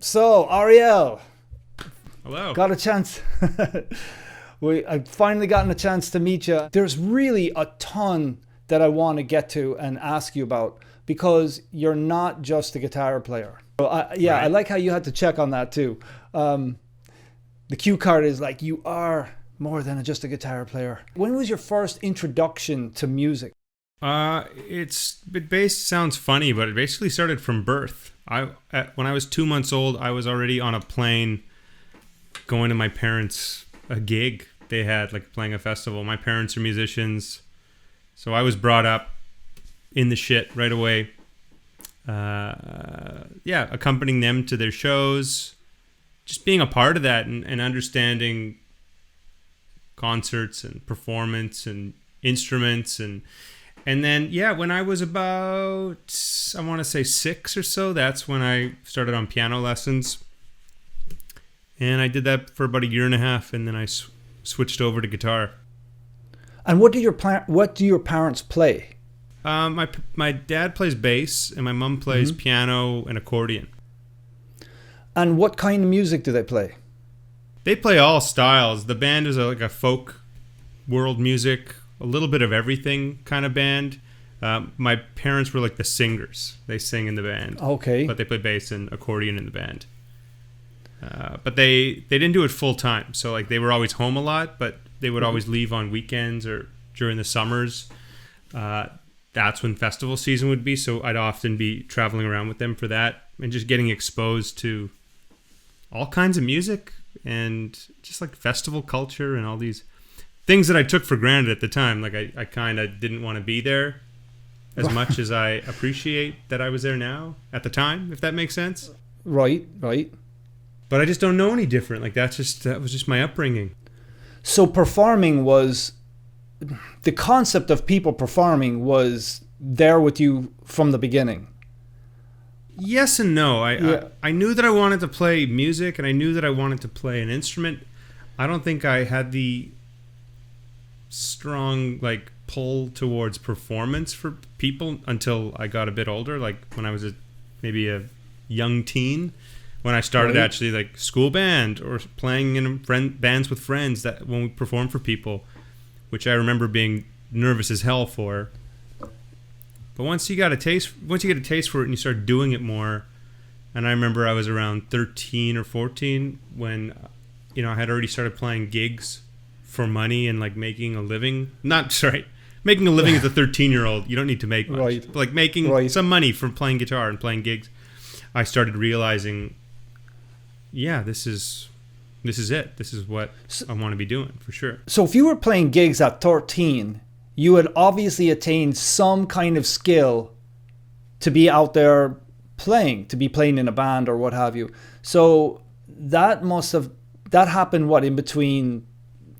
So, Ariel, Hello. got a chance. I've finally gotten a chance to meet you. There's really a ton that I want to get to and ask you about because you're not just a guitar player. So I Right. like how you had to check on that too. The cue card is like, you are more than just a guitar player. When was your first introduction to music? It sounds funny, but it basically started from birth. When I was 2 months old, I was already on a plane going to my parents' a gig they had, like playing a festival. My parents are musicians, so I was brought up in the shit right away. Accompanying them to their shows, just being a part of that and understanding concerts and performance and instruments and then when I was about, I want to say 6 or so, that's when I started on piano lessons, and I did that for about a year and a half, and then I switched over to guitar. And what do your parents play? My dad plays bass and my mom plays piano and accordion. And what kind of music do they play? They play all styles. The band is like a folk world music, a little bit of everything kind of band. My parents were like the singers. They sing in the band. Okay. But they play bass and accordion in the band. But they didn't do it full time. So like they were always home a lot, but they would always leave on weekends or during the summers. That's when festival season would be. So I'd often be traveling around with them for that and just getting exposed to all kinds of music and just like festival culture and all these things that I took for granted at the time. Like I kind of didn't want to be there as much as I appreciate that I was there now at the time, if that makes sense. Right. But I just don't know any different. Like that was just my upbringing. So the concept of people performing was there with you from the beginning. Yes and no. I knew that I wanted to play music and I knew that I wanted to play an instrument. I don't think I had the strong like pull towards performance for people until I got a bit older, like when I was maybe a young teen, when I started actually like school band or playing in bands with friends that when we performed for people, which I remember being nervous as hell for. But once you get a taste for it and you start doing it more, and I remember I was around 13 or 14 when I had already started playing gigs for money and like making a living. Making a living as a 13-year-old, you don't need to make much. Right. But like making some money from playing guitar and playing gigs, I started realizing, this is it. This is what I want to be doing for sure. So if you were playing gigs at 13, you had obviously attained some kind of skill to be out there playing, to be playing in a band or what have you. So that happened in between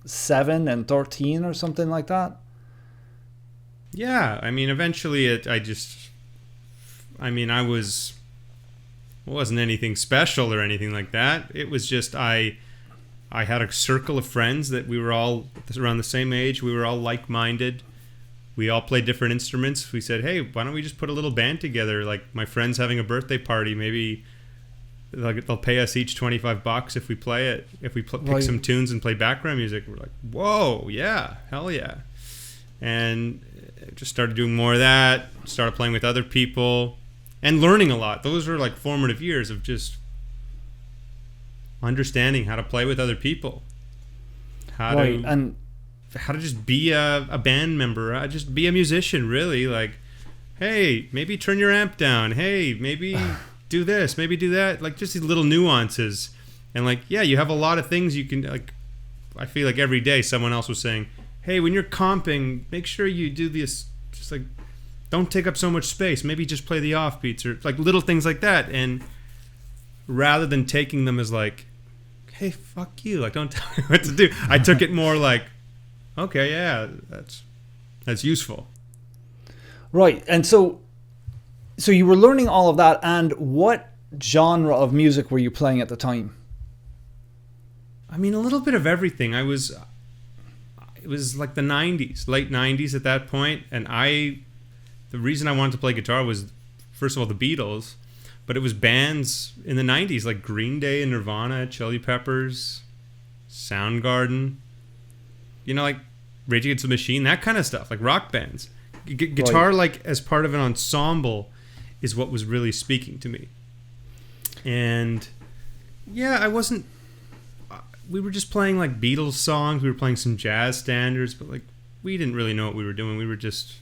7 and 13 or something like that? Yeah, I mean, eventually it wasn't anything special or anything like that. It was just I had a circle of friends that we were all around the same age. We were all like-minded. We all played different instruments. We said, hey, why don't we just put a little band together? Like my friend's having a birthday party. Maybe they'll pay us each $25 if we play it. If we pick some tunes and play background music. We're like, whoa, yeah, hell yeah. And just started doing more of that. Started playing with other people and learning a lot. Those were like formative years of just understanding how to play with other people, how to just be a band member, just be a musician, really. Like, hey, maybe turn your amp down. Hey, maybe do this, maybe do that. Like just these little nuances. And like, you have a lot of things you can like. I feel like every day someone else was saying, hey, when you're comping, make sure you do this. Just like, don't take up so much space. Maybe just play the offbeats or like little things like that. And rather than taking them as like, hey, fuck you, like don't tell me what to do, I took it more like, okay, yeah, that's useful. Right. And so you were learning all of that, and what genre of music were you playing at the time? I mean, a little bit of everything. It was like the 90s, late 90s at that point, and the reason I wanted to play guitar was, first of all, the Beatles, But it was bands in the 90s like Green Day and Nirvana, Chili Peppers, Soundgarden, like Rage Against the Machine, that kind of stuff, like rock bands. Guitar, right, like as part of an ensemble, is what was really speaking to me. And yeah, we were just playing like Beatles songs, we were playing some jazz standards, but like we didn't really know what we were doing. We were just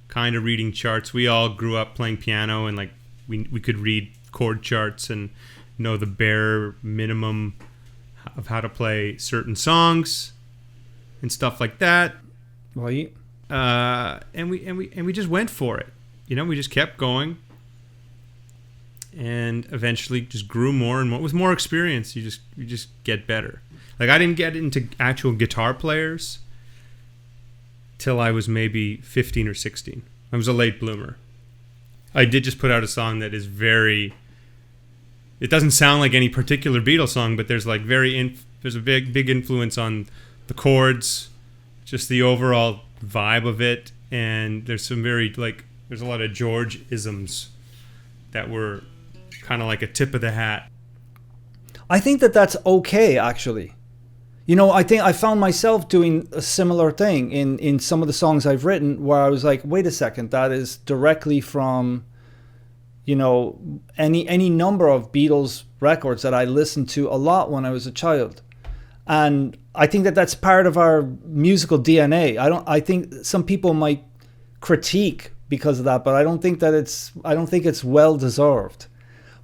kind of reading charts. We all grew up playing piano, and like we could read chord charts and know the bare minimum of how to play certain songs and stuff like that. Right. And we just went for it. We just kept going, and eventually just grew more and more. With more experience, you just get better. Like I didn't get into actual guitar players till I was maybe 15 or 16. I was a late bloomer. I did just put out a song that is it doesn't sound like any particular Beatles song, but there's like there's a big influence on the chords, just the overall vibe of it, and there's some there's a lot of George-isms that were kind of like a tip of the hat. I think that's okay, actually. I think I found myself doing a similar thing in some of the songs I've written, where I was like, wait a second, that is directly from, any number of Beatles records that I listened to a lot when I was a child. And I think that's part of our musical DNA. I think some people might critique because of that, but I don't think it's well deserved.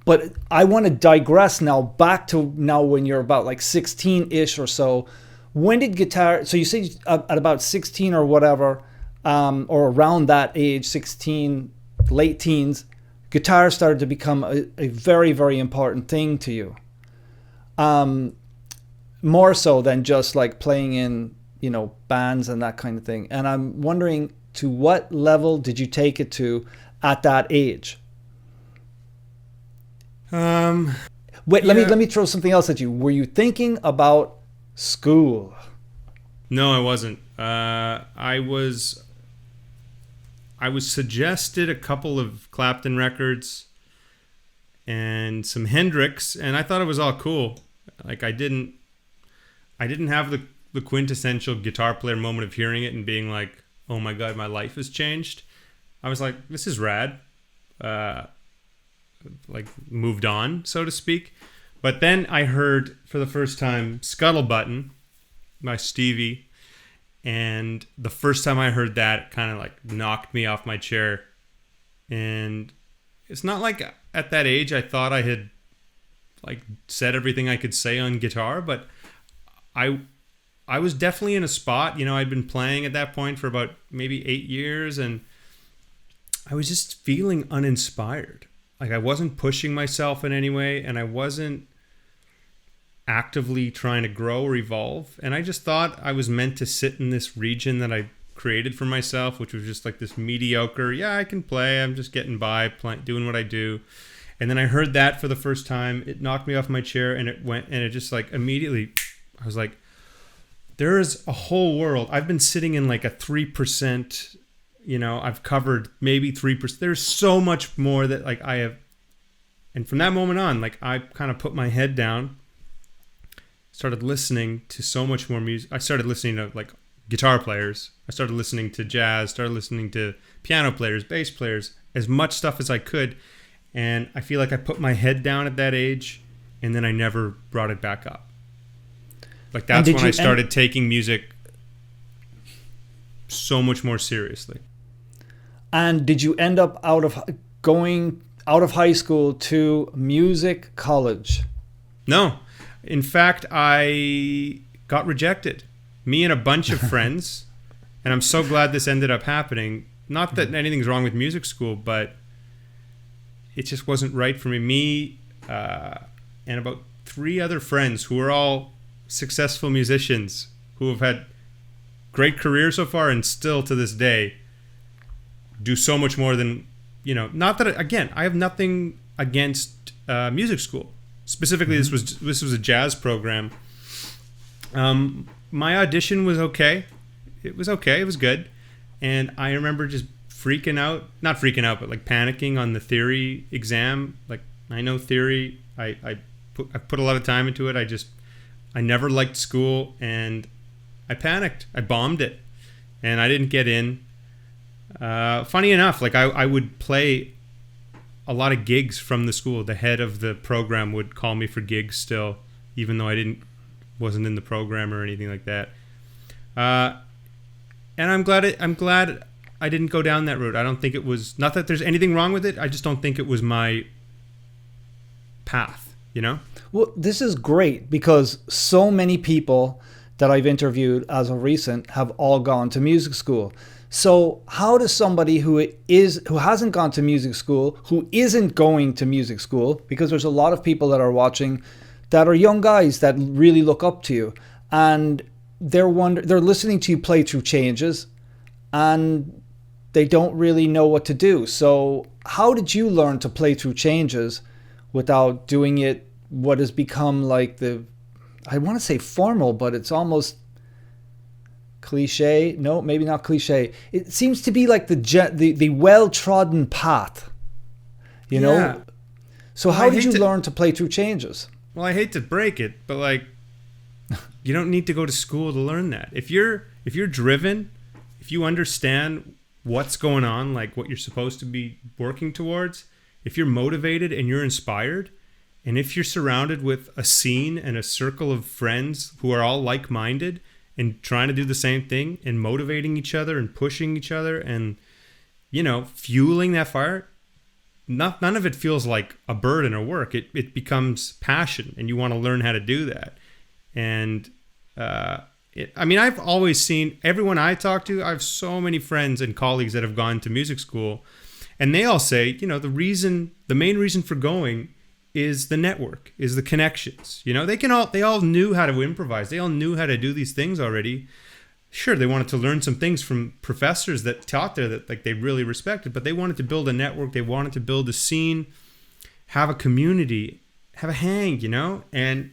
But I want to digress now back to now when you're about like 16-ish or so. When did guitar... So you say at about 16 or whatever, or around that age, 16, late teens, guitar started to become a very, very important thing to you. More so than just like playing in, bands and that kind of thing. And I'm wondering, to what level did you take it to at that age? Wait, let me throw something else at you. Were you thinking about school? No, I wasn't. I was suggested a couple of Clapton records and some Hendrix, and I thought it was all cool. Like I didn't have the quintessential guitar player moment of hearing it and being like, oh my God, my life has changed. I was like, this is rad. Like moved on, so to speak. But then I heard for the first time Scuttle Button by Stevie, and the first time I heard that, it kind of like knocked me off my chair. And it's not like at that age I thought I had like said everything I could say on guitar, but I was definitely in a spot. I'd been playing at that point for about maybe 8 years, and I was just feeling uninspired. Like I wasn't pushing myself in any way, and I wasn't actively trying to grow or evolve. And I just thought I was meant to sit in this region that I created for myself, which was just like this mediocre, I can play, I'm just getting by, doing what I do. And then I heard that for the first time. It knocked me off my chair, and it just like immediately, I was like, there is a whole world. I've been sitting in like a 3%, I've covered maybe 3%. There's so much more that like I have. And from that moment on, like I kind of put my head down, started listening to so much more music. I started listening to like guitar players. I started listening to jazz, started listening to piano players, bass players, as much stuff as I could. And I feel like I put my head down at that age, and then I never brought it back up. Like that's when I started taking music so much more seriously. And did you end up going out of high school to music college? No. In fact, I got rejected. Me and a bunch of friends. And I'm so glad this ended up happening. Not that anything's wrong with music school, but it just wasn't right for me. Me and about 3 other friends who were all successful musicians who have had great careers so far and still to this day do so much more than, not that, again, I have nothing against music school. Specifically, this was a jazz program. My audition was okay. It was okay. It was good. And I remember just not freaking out, but like panicking on the theory exam. Like, I know theory. I put a lot of time into it. I never liked school, and I panicked. I bombed it, and I didn't get in. Funny enough, like I would play a lot of gigs from the school. The head of the program would call me for gigs still, even though I wasn't in the program or anything like that. And I'm glad I didn't go down that route. I don't think it was, not that there's anything wrong with it. I just don't think it was my path, you know? Well, this is great because so many people that I've interviewed as of recent have all gone to music school. So how does somebody who hasn't gone to music school, who isn't going to music school, because there's a lot of people that are watching that are young guys that really look up to you, and they're listening to you play through changes, and they don't really know what to do. So how did you learn to play through changes without doing it what has become like I want to say formal, but it's almost cliche? No, maybe not cliche. It seems to be like the well-trodden path, you know? So how did you learn to play through changes? Well, I hate to break it, but like, you don't need to go to school to learn that. If you're driven, if you understand what's going on, like what you're supposed to be working towards, if you're motivated and you're inspired, and if you're surrounded with a scene and a circle of friends who are all like-minded and trying to do the same thing and motivating each other and pushing each other and, you know, fueling that fire, none of it feels like a burden or work. It becomes passion, and you want to learn how to do that. And I've always seen, everyone I talk to, I have so many friends and colleagues that have gone to music school, and they all say, you know, the main reason for going is the network, is the connections. You know, they all knew how to improvise. They all knew how to do these things already. Sure, they wanted to learn some things from professors that taught there that like they really respected, but they wanted to build a network. They wanted to build a scene, have a community, have a hang, you know, and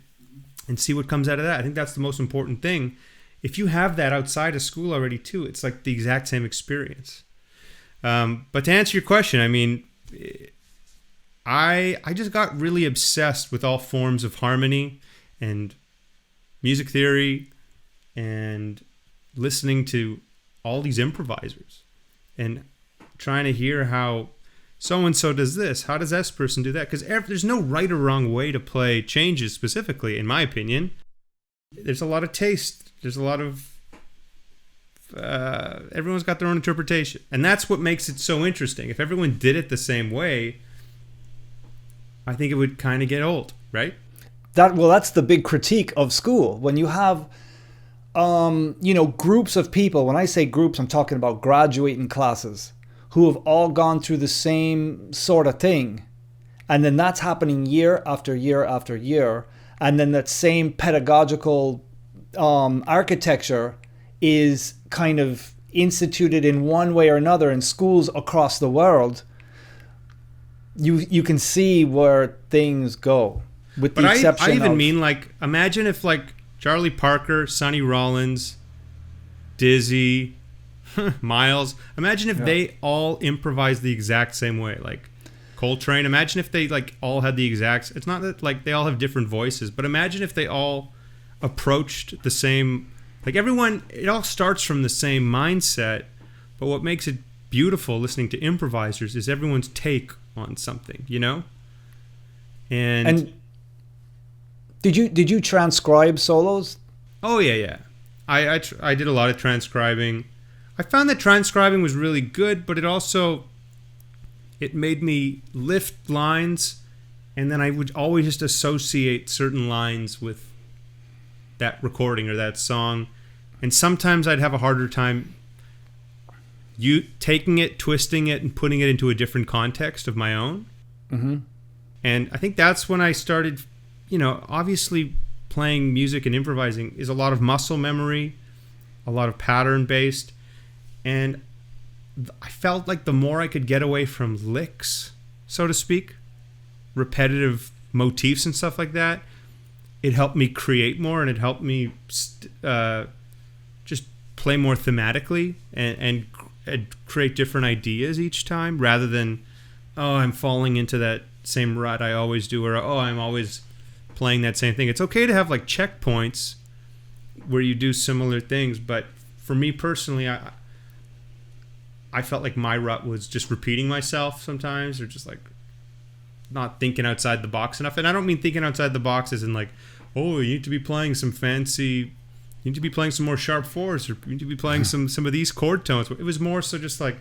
see what comes out of that. I think that's the most important thing. If you have that outside of school already too, it's like the exact same experience. But to answer your question, I mean, I just got really obsessed with all forms of harmony and music theory and listening to all these improvisers and trying to hear how so-and-so does this, how does this person do that? Because there's no right or wrong way to play changes specifically, in my opinion. There's a lot of taste. There's a lot of... everyone's got their own interpretation. And that's what makes it so interesting. If everyone did it the same way, I think it would kind of get old, right? That's the big critique of school. When you have, groups of people, when I say groups, I'm talking about graduating classes who have all gone through the same sort of thing. And then that's happening year after year after year. And then that same pedagogical architecture is kind of instituted in one way or another in schools across the world. You can see where things go, with the exception I even mean, like, imagine if like Charlie Parker, Sonny Rollins, Dizzy, Miles, imagine if they all improvised the exact same way. Like Coltrane, imagine if they like all had the exact, it's not that like they all have different voices, but imagine if they all approached the same, like everyone, it all starts from the same mindset, but what makes it beautiful listening to improvisers is everyone's take on something, you know? And did you transcribe solos? Oh yeah. I did a lot of transcribing. I found that transcribing was really good, but it made me lift lines, and then I would always just associate certain lines with that recording or that song, and sometimes I'd have a harder time taking it, twisting it, and putting it into a different context of my own. Mm-hmm. And I think that's when I started, obviously playing music and improvising is a lot of muscle memory, a lot of pattern based. And I felt like the more I could get away from licks, so to speak, repetitive motifs and stuff like that, it helped me create more, and it helped me just play more thematically and create different ideas each time, rather than, oh, I'm falling into that same rut I always do, or oh, I'm always playing that same thing. It's okay to have like checkpoints where you do similar things, but for me personally, I felt like my rut was just repeating myself sometimes, or just like not thinking outside the box enough. And I don't mean thinking outside the box as in like, oh, you need to be playing some fancy, you need to be playing some more sharp fours, or you need to be playing some of these chord tones. It was more so just like,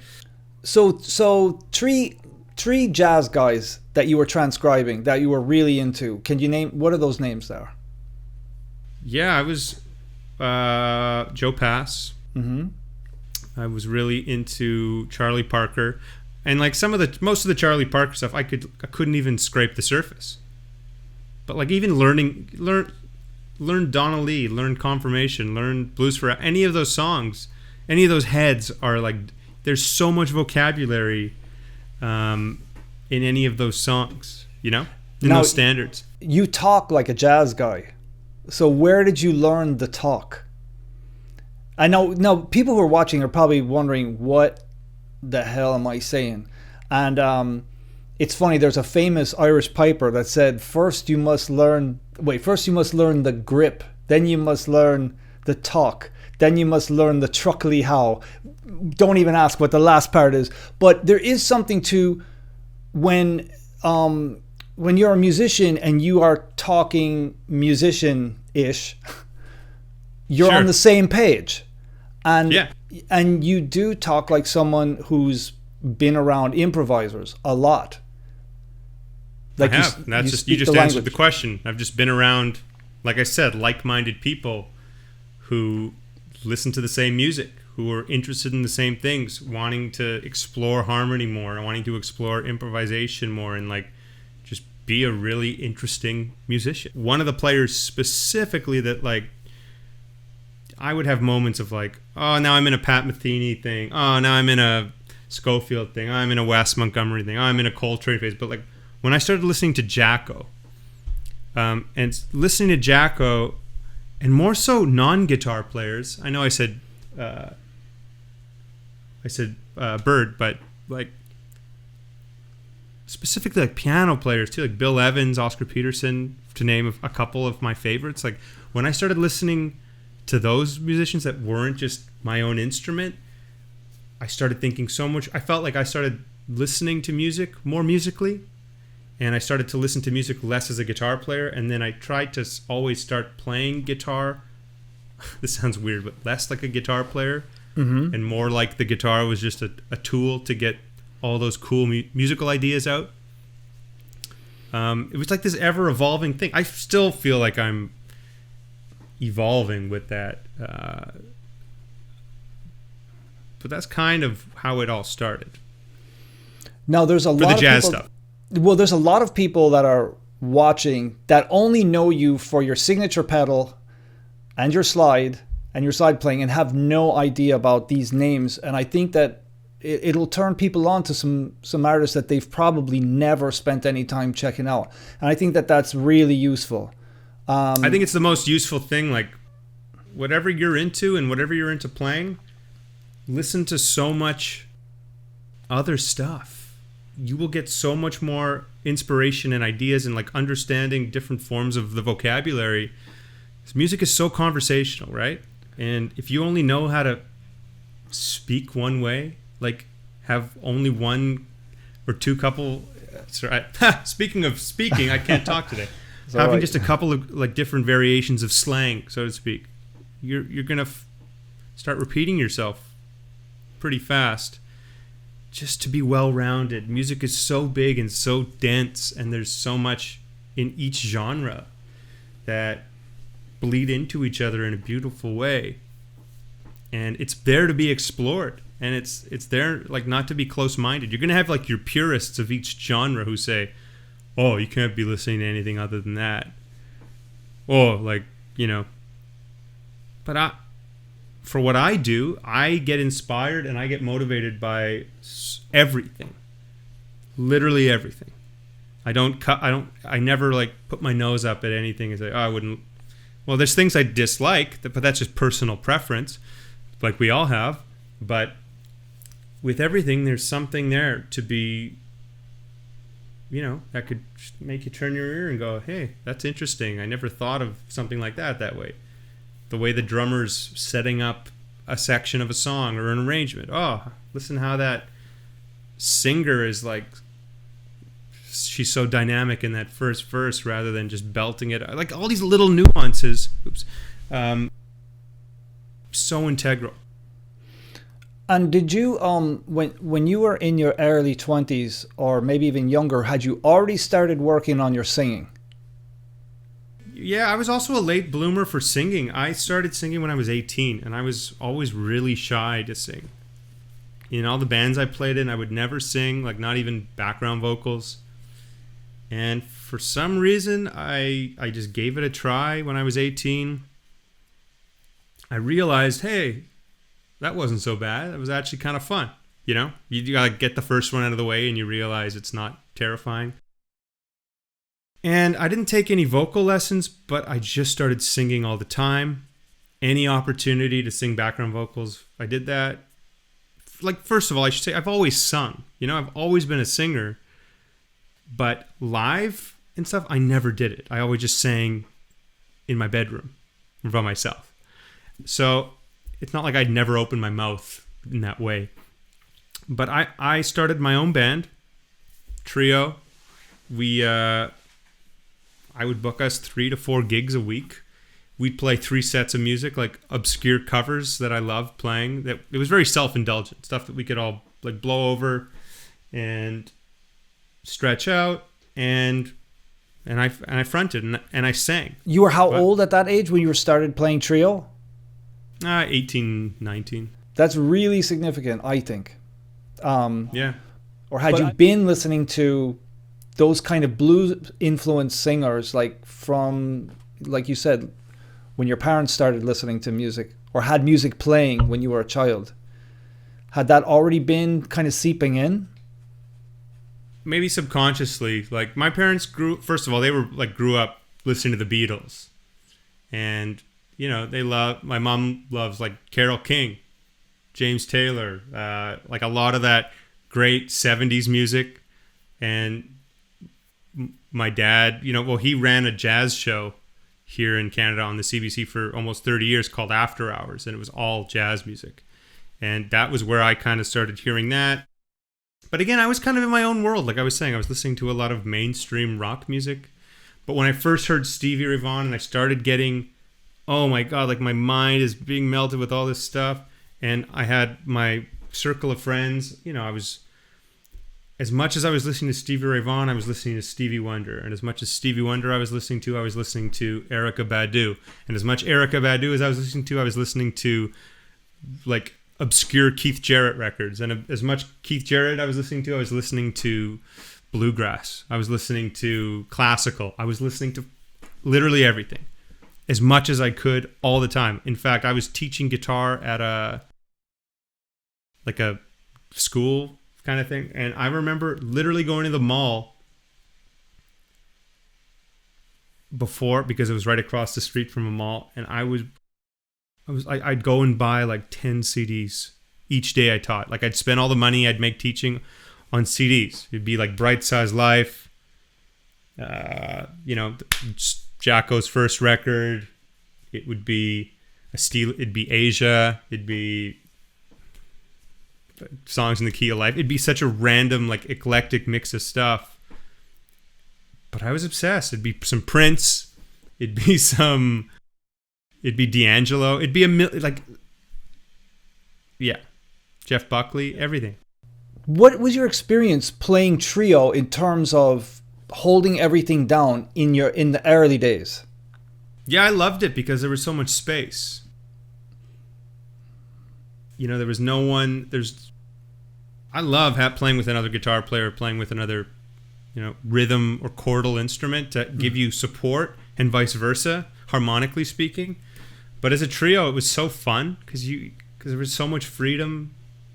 so three jazz guys that you were transcribing that you were really into. Can you name, what are those names there? Yeah, I was Joe Pass. Mm-hmm. I was really into Charlie Parker, and like most of the Charlie Parker stuff, I couldn't even scrape the surface. But like even learn Donna Lee, learn Confirmation, learn Blues for any of those songs, any of those heads are like, there's so much vocabulary in any of those songs, you know, in those standards. You talk like a jazz guy, so where did you learn the talk? I know now people who are watching are probably wondering, what the hell am I saying? And it's funny, there's a famous Irish piper that said, first you must learn the grip, then you must learn the talk, then you must learn the truckly how. Don't even ask what the last part is. But there is something to when you're a musician and you are talking musician-ish, you're on the same page. And you do talk like someone who's been around improvisers a lot. Like I have. You just answered the question. I've just been around, like I said, like-minded people who listen to the same music, who are interested in the same things, wanting to explore harmony more, and wanting to explore improvisation more, and like just be a really interesting musician. One of the players specifically that like I would have moments of like, oh, now I'm in a Pat Metheny thing. Oh, now I'm in a Schofield thing. Oh, I'm in a Wes Montgomery thing. Oh, I'm in a Coltrane phase. But like when I started listening to Jacko, and listening to Jacko, and more so non-guitar players. I know I said Bird, but like specifically like piano players too, like Bill Evans, Oscar Peterson, to name a couple of my favorites. Like when I started listening to those musicians that weren't just my own instrument, I started thinking so much. I felt like I started listening to music more musically, and I started to listen to music less as a guitar player, and then I tried to always start playing guitar. This sounds weird, but less like a guitar player, and more like the guitar was just a tool to get all those cool musical ideas out. It was like this ever-evolving thing. I still feel like I'm evolving with that, but that's kind of how it all started. Now there's a lot of jazz people, stuff. Well, there's a lot of people that are watching that only know you for your signature pedal and your slide playing, and have no idea about these names. And I think that it'll turn people on to some artists that they've probably never spent any time checking out. And I think that that's really useful. I think it's the most useful thing. Like whatever you're into and whatever you're into playing, listen to so much other stuff. You will get so much more inspiration and ideas, and like understanding different forms of the vocabulary. Music is so conversational, right? And if you only know how to speak one way, like have only one or two couple. Speaking of speaking, I can't talk today. Having just a couple of like different variations of slang, so to speak, you're gonna start repeating yourself pretty fast, just to be well-rounded. Music is so big and so dense, and there's so much in each genre that bleed into each other in a beautiful way, and it's there to be explored, and it's there like not to be close-minded. You're gonna have like your purists of each genre who say, oh, you can't be listening to anything other than that. Oh, like, you know. But for what I do, I get inspired and I get motivated by everything. Literally everything. I never like put my nose up at anything and say, oh, I wouldn't. Well, there's things I dislike, but that's just personal preference, like we all have. But with everything, there's something there to be, that could make you turn your ear and go, hey, that's interesting. I never thought of something like that way. The way the drummer's setting up a section of a song or an arrangement. Oh, listen how that singer is like, she's so dynamic in that first verse rather than just belting it. Like all these little nuances, so integral. And did you, when you were in your early 20s or maybe even younger, had you already started working on your singing? Yeah, I was also a late bloomer for singing. I started singing when I was 18, and I was always really shy to sing. In all the bands I played in, I would never sing, like not even background vocals. And for some reason, I just gave it a try when I was 18. I realized, hey, that wasn't so bad. It was actually kind of fun. You gotta get the first one out of the way and you realize it's not terrifying. And I didn't take any vocal lessons, but I just started singing all the time. Any opportunity to sing background vocals, I did that. Like, first of all, I should say I've always sung. I've always been a singer. But live and stuff, I never did it. I always just sang in my bedroom by myself. So it's not like I'd never opened my mouth in that way. But I started my own band, trio. I would book us 3 to 4 gigs a week. We'd play 3 sets of music, like obscure covers that I loved playing. That it was very self-indulgent stuff that we could all like blow over and stretch out, and I fronted and I sang. You were how old at that age when you started playing trio? 18, 19. That's really significant, I think. Yeah. Or had you been listening to those kind of blues influenced singers, like you said, when your parents started listening to music or had music playing when you were a child? Had that already been kind of seeping in? Maybe subconsciously. Like my parents grew up listening to the Beatles, and my mom loves like Carole King, James Taylor, like a lot of that great 70s music. And my dad, he ran a jazz show here in Canada on the CBC for almost 30 years called After Hours, and it was all jazz music. And that was where I kind of started hearing that. But again, I was kind of in my own world. Like I was saying, I was listening to a lot of mainstream rock music. But when I first heard Stevie Ray Vaughan and I started getting, oh my God, like my mind is being melted with all this stuff. And I had my circle of friends, as much as I was listening to Stevie Ray Vaughan, I was listening to Stevie Wonder. And as much as Stevie Wonder I was listening to Erykah Badu. And as much Erykah Badu as I was listening to like obscure Keith Jarrett records. And as much Keith Jarrett I was listening to bluegrass. I was listening to classical. I was listening to literally everything. As much as I could all the time. In fact, I was teaching guitar at a school kind of thing. And I remember literally going to the mall before, because it was right across the street from a mall. And I'd go and buy like 10 CDs each day I taught. Like I'd spend all the money I'd make teaching on CDs. It'd be like Bright Size Life, Jacko's first record. It would be it'd be Asia. It'd be Songs in the Key of Life. It'd be such a random, like eclectic mix of stuff. But I was obsessed. It'd be some Prince. It'd be D'Angelo. It'd be Jeff Buckley, everything. What was your experience playing trio in terms of holding everything down in the early days? Yeah, I loved it because there was so much space. There was no one. I love playing with another guitar player, playing with another, rhythm or chordal instrument to give you support, and vice versa, harmonically speaking. But as a trio, it was so fun because there was so much freedom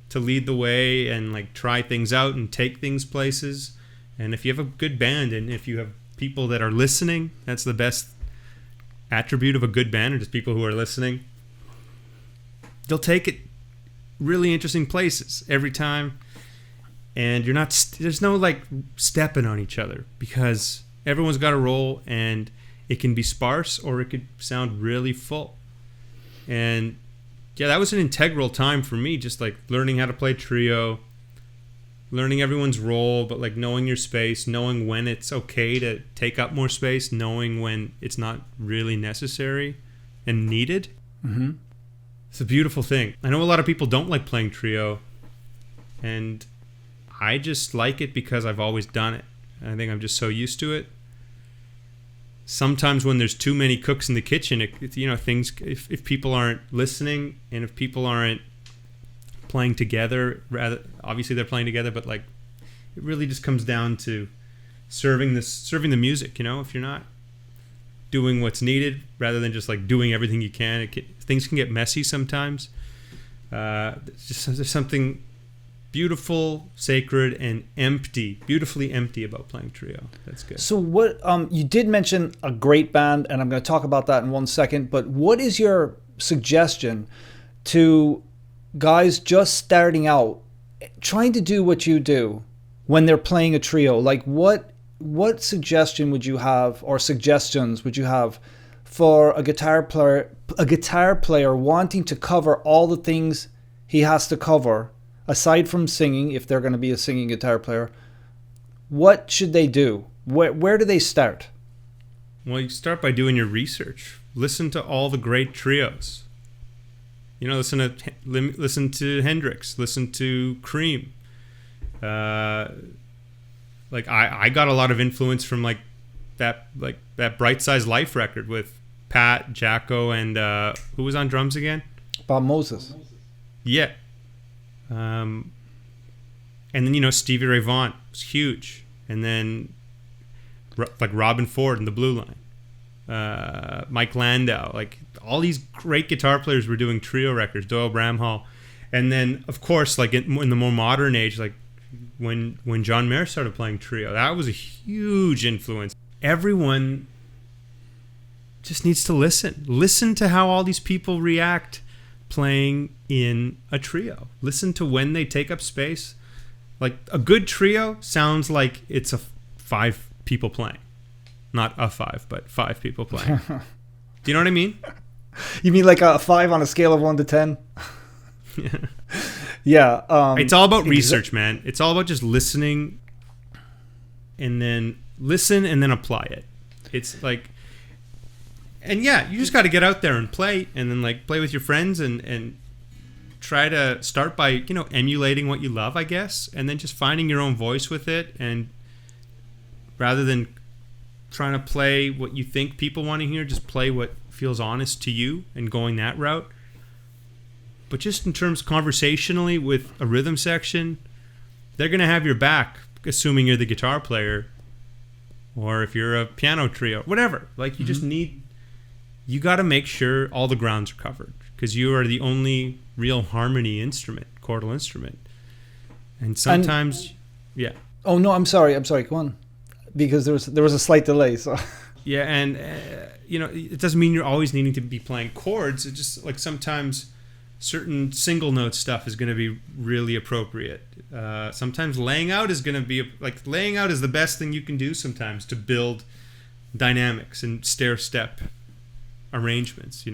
to lead the way and like try things out and take things places. And if you have a good band and if you have people that are listening, that's the best attribute of a good band, or just people who are listening. They'll take it really interesting places every time. And there's no like stepping on each other because everyone's got a role, and it can be sparse or it could sound really full. And yeah, that was an integral time for me, just like learning how to play trio, learning everyone's role, but like knowing your space, knowing when it's okay to take up more space, knowing when it's not really necessary and needed. Mm-hmm. It's a beautiful thing. I know a lot of people don't like playing trio, and I just like it because I've always done it. I think I'm just so used to it. Sometimes when there's too many cooks in the kitchen, things, if people aren't listening and if people aren't playing together, rather obviously they're playing together, but like it really just comes down to serving the music. If you're not doing what's needed rather than just like doing everything you can, things can get messy sometimes. There's something beautiful, sacred, and beautifully empty about playing trio. That's good. So what, you did mention a great band, and I'm going to talk about that in 1 second, but what is your suggestion to guys just starting out, trying to do what you do when they're playing a trio? Like what suggestion would you have, or suggestions would you have for a guitar player wanting to cover all the things he has to cover aside from singing, if they're going to be a singing guitar player? What should they do? Where do they start? Well, you start by doing your research. Listen to all the great trios. Listen to Hendrix. Listen to Cream. I got a lot of influence from that Bright Size Life record with Pat, Jacko, and who was on drums again? Bob Moses. Yeah. And then Stevie Ray Vaughan was huge, and then like Robin Ford and the Blue Line, Mike Landau, like all these great guitar players were doing trio records, Doyle Bramhall, and then of course like in the more modern age, like when John Mayer started playing trio, that was a huge influence. Everyone just needs to listen to how all these people react playing in a trio. Listen to when they take up space. Like a good trio sounds like it's 5 people playing, not a 5, but 5 people playing. Do you know what I mean? You mean like a 5 on a scale of 1 to 10? Yeah. It's all about research, man. It's all about just listening, and then apply it. It's like, and yeah, you just got to get out there and play, and then like play with your friends, and try to start by emulating what you love, I guess, and then just finding your own voice with it, and rather than trying to play what you think people want to hear, just play what feels honest to you and going that route. But just in terms conversationally with a rhythm section, they're going to have your back, assuming you're the guitar player, or if you're a piano trio, whatever. Like you just you got to make sure all the grounds are covered, because you are the only real harmony instrument, chordal instrument. And sometimes, yeah. Oh no, I'm sorry. Go on, because there was a slight delay. So yeah, and it doesn't mean you're always needing to be playing chords. It's just like sometimes certain single note stuff is going to be really appropriate. Sometimes laying out is going to be laying out is the best thing you can do sometimes to build dynamics and stair step arrangements.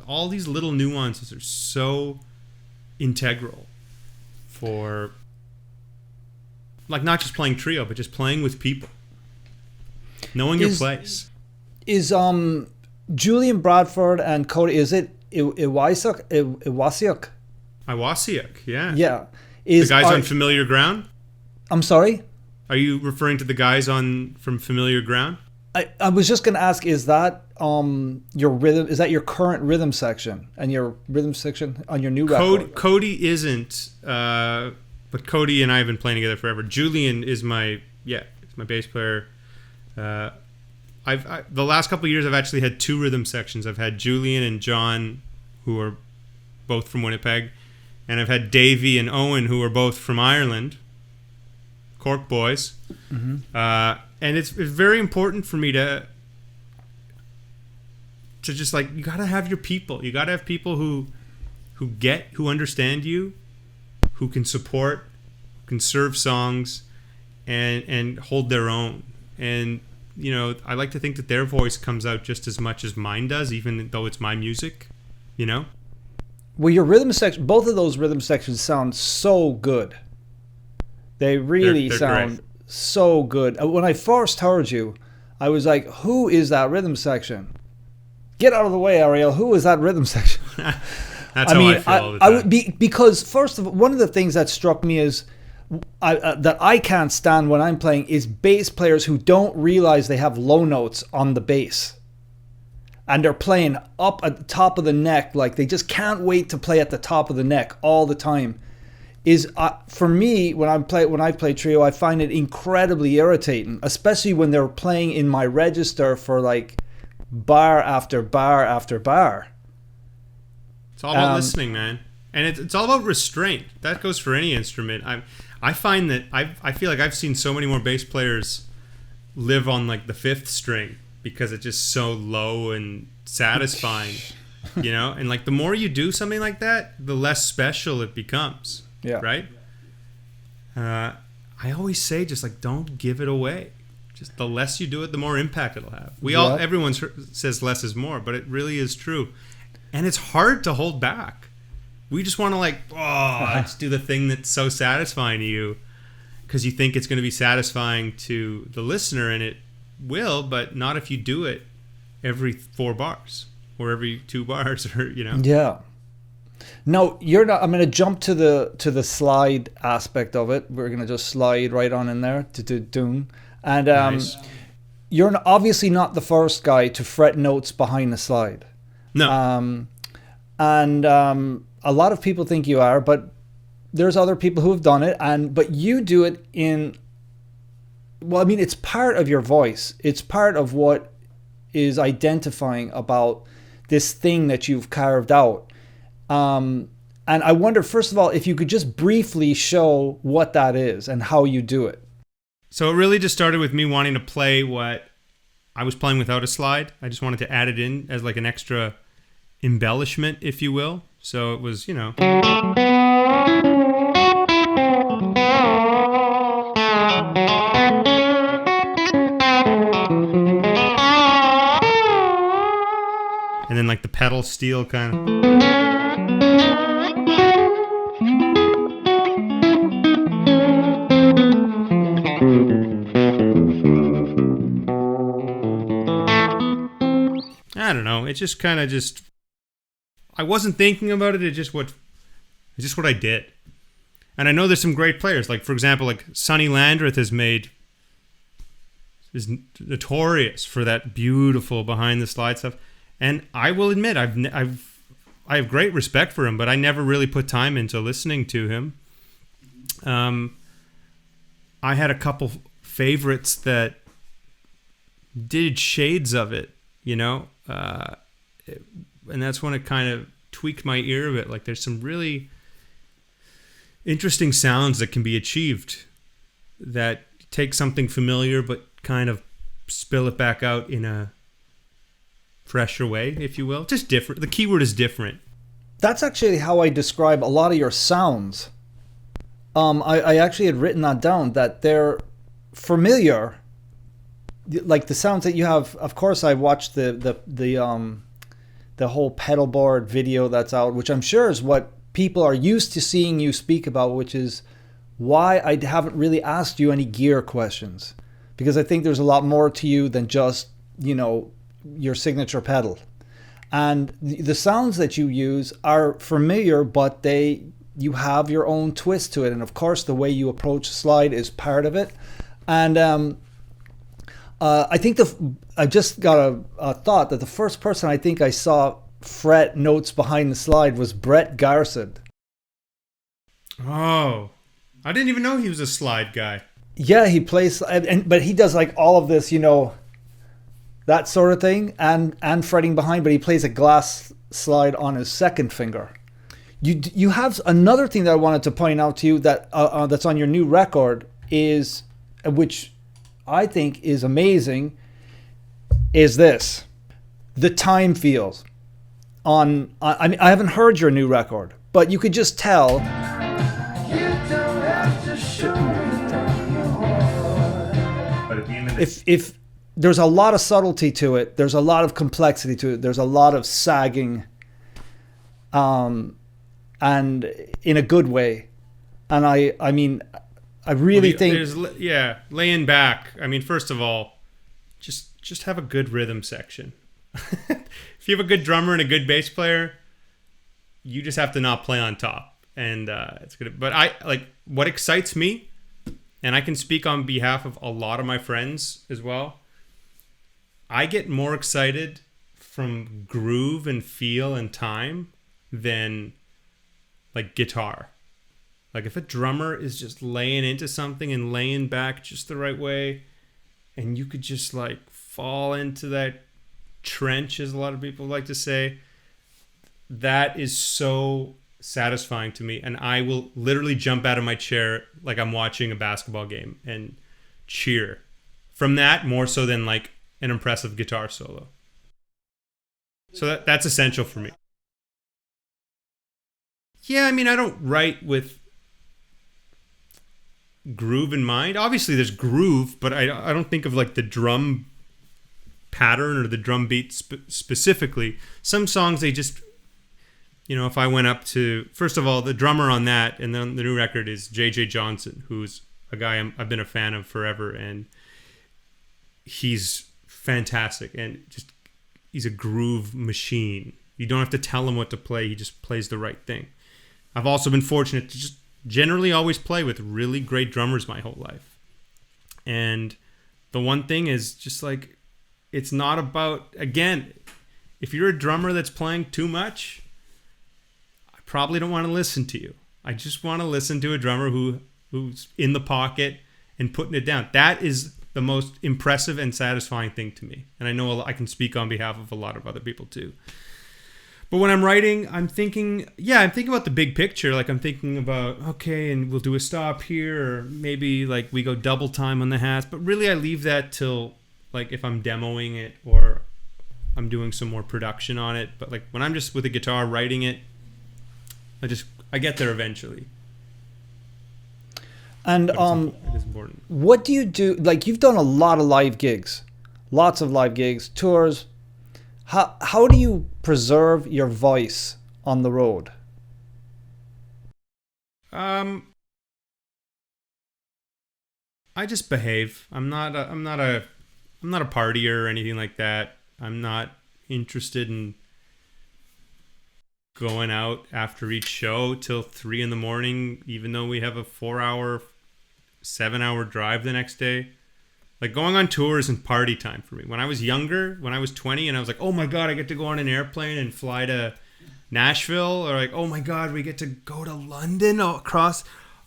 All these little nuances are so integral for not just playing trio, but just playing with people, knowing your place. Is Julian Bradford and Cody, is it Iwasiuk? Iwasiuk, yeah. Yeah. The guys on Familiar Ground? I'm sorry? Are you referring to the guys from Familiar Ground? I was just going to ask, is that your rhythm? Is that your current rhythm section and your rhythm section on your new record? Cody isn't, but Cody and I have been playing together forever. Julian is my bass player. The last couple of years I've actually had 2 rhythm sections. I've had Julian and John, who are both from Winnipeg, and I've had Davey and Owen, who are both from Ireland, Cork boys. Mm-hmm. And it's very important for me to just you got to have your people. You got to have people who understand you who can support, can serve songs, and hold their own. And you know, I like to think that their voice comes out just as much as mine does, even though it's my music. You know. Well, your rhythm section, both of those rhythm sections sound so good. They really they're sound great. So good. When I first heard you, I was like, who is that rhythm section? Get out of the way, Ariel. Who is that rhythm section? That's how I feel all the time. I would be, because first of all, one of the things that struck me is that I can't stand when I'm playing is bass players who don't realize they have low notes on the bass. And they're playing up at the top of the neck, like they just can't wait to play at the top of the neck all the time. Is for me, when I play trio, I find it incredibly irritating, especially when they're playing in my register for like bar after bar after bar. It's all about listening, man, and it's all about restraint. That goes for any instrument. I find that I feel like I've seen so many more bass players live on like the fifth string, because it's just so low and satisfying, you know? And like the more you do something like that, the less special it becomes. Yeah. Right? I always say, just like, don't give it away. Just the less you do it, the more impact it'll have. Everyone says less is more, but it really is true. And it's hard to hold back. We just want to like, just do the thing that's so satisfying to you, because you think it's going to be satisfying to the listener, and it will, but not if you do it every 4 bars or every 2 bars, or you know. Yeah. No, you're not. I'm going to jump to the slide aspect of it. We're going to just slide right on in there to doom. And Nice. You're obviously not the first guy to fret notes behind the slide. No. A lot of people think you are, but there's other people who have done it, but you do it in. Well, I mean, it's part of your voice. It's part of what is identifying about this thing that you've carved out. And I wonder, first of all, if you could just briefly show what that is and how you do it. So it really just started with me wanting to play what I was playing without a slide. I just wanted to add it in as like an extra embellishment, if you will. So it was, you know. And then like the pedal steel kind of. I don't know. It's just kind of just. I wasn't thinking about it. It's just what I did. And I know there's some great players. Like for example, like Sonny Landreth is notorious for that beautiful behind the slide stuff. And I will admit, I have great respect for him, but I never really put time into listening to him. I had a couple favorites that did shades of it, you know, and that's when it kind of tweaked my ear a bit. Like there's some really interesting sounds that can be achieved that take something familiar but kind of spill it back out in a fresher way, if you will. Just different. The keyword is different. That's actually how I describe a lot of your sounds. I actually had written that down, that they're familiar, like the sounds that you have. Of course, I watched the whole pedal board video that's out, which I'm sure is what people are used to seeing you speak about, which is why I haven't really asked you any gear questions, because I think there's a lot more to you than just, you know, your signature pedal. And the sounds that you use are familiar, but you have your own twist to it. And of course, the way you approach slide is part of it. And I think I just got a thought that the first person I think I saw fret notes behind the slide was Brett Garson. Oh, I didn't even know he was a slide guy. Yeah, he plays, but he does like all of this, you know, that sort of thing, and fretting behind, but he plays a glass slide on his second finger. You have another thing that I wanted to point out to you that that's on your new record, is, which I think is amazing, is this. The time feels. I mean, I haven't heard your new record, but you could just tell if there's a lot of subtlety to it, there's a lot of complexity to it, there's a lot of sagging, and in a good way. And I mean, I really think, laying back. I mean, first of all, just have a good rhythm section. If you have a good drummer and a good bass player, you just have to not play on top, and it's good. But I like what excites me, and I can speak on behalf of a lot of my friends as well. I get more excited from groove and feel and time than like guitar. Like if a drummer is just laying into something and laying back just the right way, and you could just like fall into that trench, as a lot of people like to say, that is so satisfying to me. And I will literally jump out of my chair like I'm watching a basketball game and cheer from that, more so than like an impressive guitar solo. So that's essential for me. Yeah, I mean, I don't write with groove in mind. Obviously there's groove, but I don't think of like the drum pattern or the drum beat specifically. Some songs, they just, if I went up to, first of all, the drummer on that and then the new record is J.J. Johnson, who's a guy I've been a fan of forever, and he's fantastic, and just he's a groove machine. You don't have to tell him what to play, he just plays the right thing. I've also been fortunate to just generally always play with really great drummers my whole life. And the one thing is just like, it's not about, again, if you're a drummer that's playing too much, I probably don't want to listen to you. I just want to listen to a drummer who's in the pocket and putting it down. That is the most impressive and satisfying thing to me. And I know I can speak on behalf of a lot of other people too. But when I'm writing, I'm thinking about the big picture. Like I'm thinking about, okay, and we'll do a stop here, or maybe like we go double time on the hats. But really I leave that till like if I'm demoing it or I'm doing some more production on it. But like when I'm just with a guitar writing it, I get there eventually. And it is important. What do you do? Like you've done a lot of live gigs, lots of live gigs, tours. How do you preserve your voice on the road? I just behave. I'm not a partier or anything like that. I'm not interested in going out after each show till 3 a.m, even though we have a 4-hour, 7-hour drive the next day. Like going on tour isn't party time for me. When I was younger, when I was 20 and I was like, oh my God, I get to go on an airplane and fly to Nashville, or like, oh my God, we get to go to London across.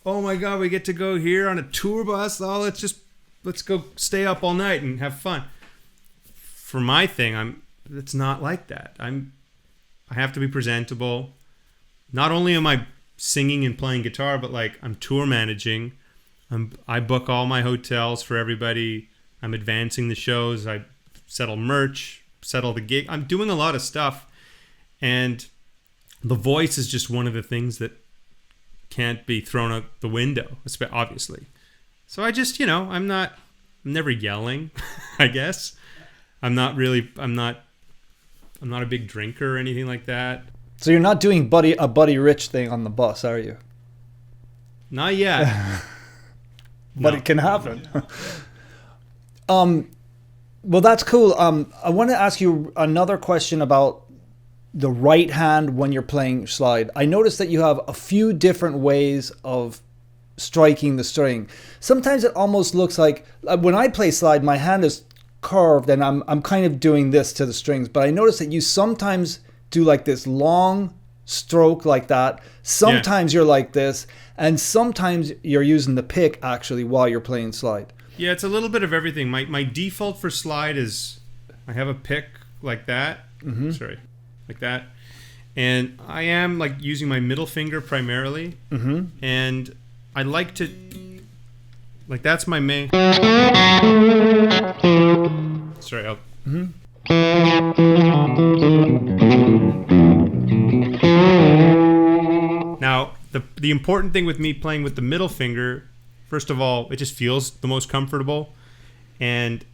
Oh my God, we get to go here on a tour bus. Oh, let's go stay up all night and have fun. For my thing, it's not like that. I have to be presentable. Not only am I singing and playing guitar, but like I'm tour managing. I book all my hotels for everybody. I'm advancing the shows. I settle merch, settle the gig. I'm doing a lot of stuff. And the voice is just one of the things that can't be thrown out the window, obviously. So I just, I'm never yelling, I guess. I'm not a big drinker or anything like that. So you're not doing a Buddy Rich thing on the bus, are you? Not yet. But it can happen. Well, that's cool. I want to ask you another question about the right hand when you're playing slide. I noticed that you have a few different ways of striking the string. Sometimes it almost looks like when I play slide, my hand is curved and I'm kind of doing this to the strings. But I noticed that you sometimes do like this long stroke like that. Sometimes you're like this, and sometimes you're using the pick actually while you're playing slide. Yeah, it's a little bit of everything. My default for slide is I have a pick like that. Mm-hmm. Sorry, like that. And I am like using my middle finger primarily. Mm-hmm. And I like to, like that's my main. Sorry, I'll. Mm-hmm. Now, the important thing with me playing with the middle finger, first of all, it just feels the most comfortable. and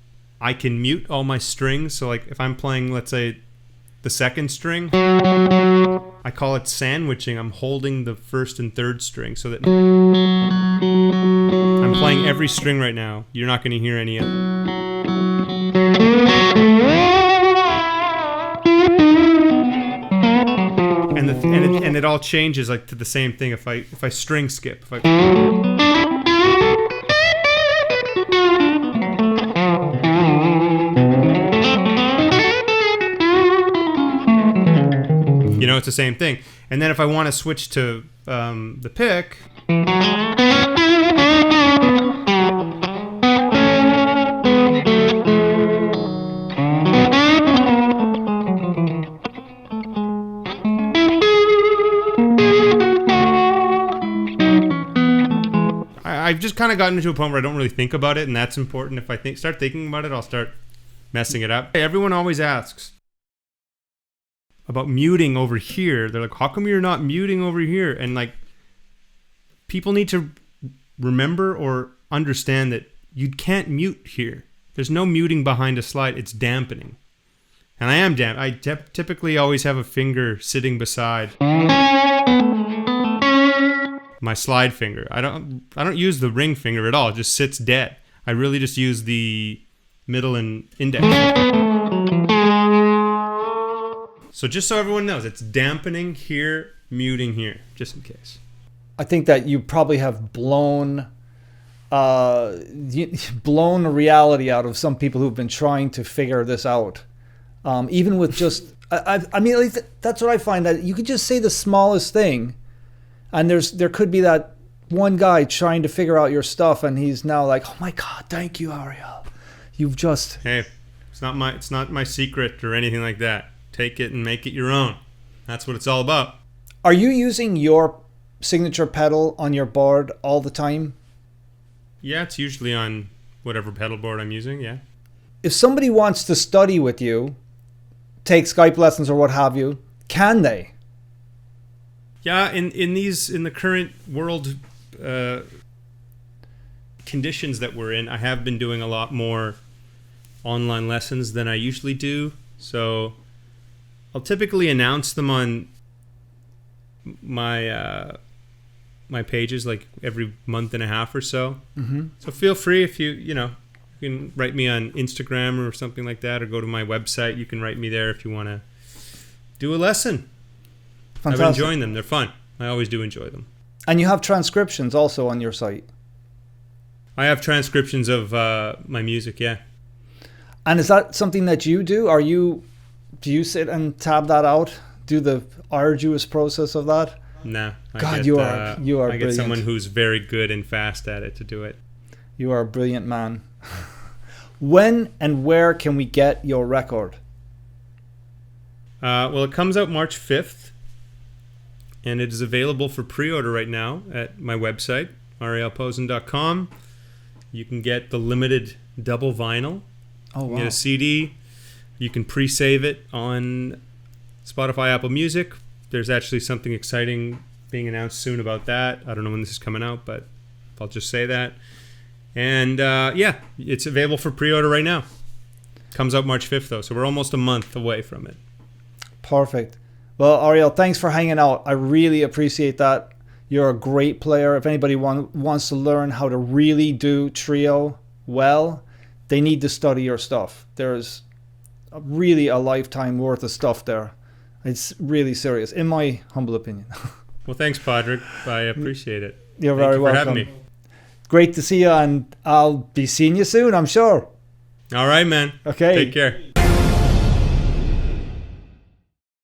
I can mute all my strings. So like if I'm playing, let's say, the second string, I call it sandwiching. I'm holding the first and third string so that I'm playing every string right now. You're not going to hear any of it. And it all changes like to the same thing if I string skip. You know, it's the same thing. And then if I want to switch to the pick, I've just kind of gotten into a point where I don't really think about it, and that's important. If I start thinking about it, I'll start messing it up. Everyone always asks about muting over here. They're like, how come you're not muting over here? And like, people need to remember or understand that you can't mute here. There's no muting behind a slide. It's dampening. And I am I typically always have a finger sitting beside my slide finger. I don't use the ring finger at all. It just sits dead. I really just use the middle and index. So just so everyone knows, it's dampening here, muting here, just in case. I think that you probably have blown the reality out of some people who've been trying to figure this out. Even with just, I mean, at least that's what I find, that you could just say the smallest thing, and there could be that one guy trying to figure out your stuff, and he's now like, oh my God, thank you, Ariel. You've just... Hey, it's not my secret or anything like that. Take it and make it your own. That's what it's all about. Are you using your signature pedal on your board all the time? Yeah, it's usually on whatever pedal board I'm using, yeah. If somebody wants to study with you, take Skype lessons or what have you, can they? Yeah, in the current world conditions that we're in, I have been doing a lot more online lessons than I usually do. So I'll typically announce them on my my pages like every month and a half or so. Mm-hmm. So feel free, if you can write me on Instagram or something like that, or go to my website. You can write me there if you want to do a lesson. Fantastic. I've been enjoying them. They're fun. I always do enjoy them. And you have transcriptions also on your site? I have transcriptions of my music, yeah. And is that something that you do? Do you sit and tab that out? Do the arduous process of that? No. You are I brilliant. Get someone who's very good and fast at it to do it. You are a brilliant man. When and where can we get your record? Well, it comes out March 5th, and it is available for pre-order right now at my website, arielposen.com. You can get the limited double vinyl. Oh, wow. You can get a CD. You can pre-save it on Spotify, Apple Music. There's actually something exciting being announced soon about that. I don't know when this is coming out, but I'll just say that. And yeah, it's available for pre-order right now. Comes out March 5th, though, so we're almost a month away from it. Perfect. Well, Ariel, thanks for hanging out. I really appreciate that. You're a great player. If anybody wants to learn how to really do trio well, they need to study your stuff. There's really a lifetime worth of stuff there. It's really serious, in my humble opinion. Well, thanks, Padraig. I appreciate it. You're very welcome. Thank you for having me. Great to see you, and I'll be seeing you soon, I'm sure. All right, man. Okay. Take care.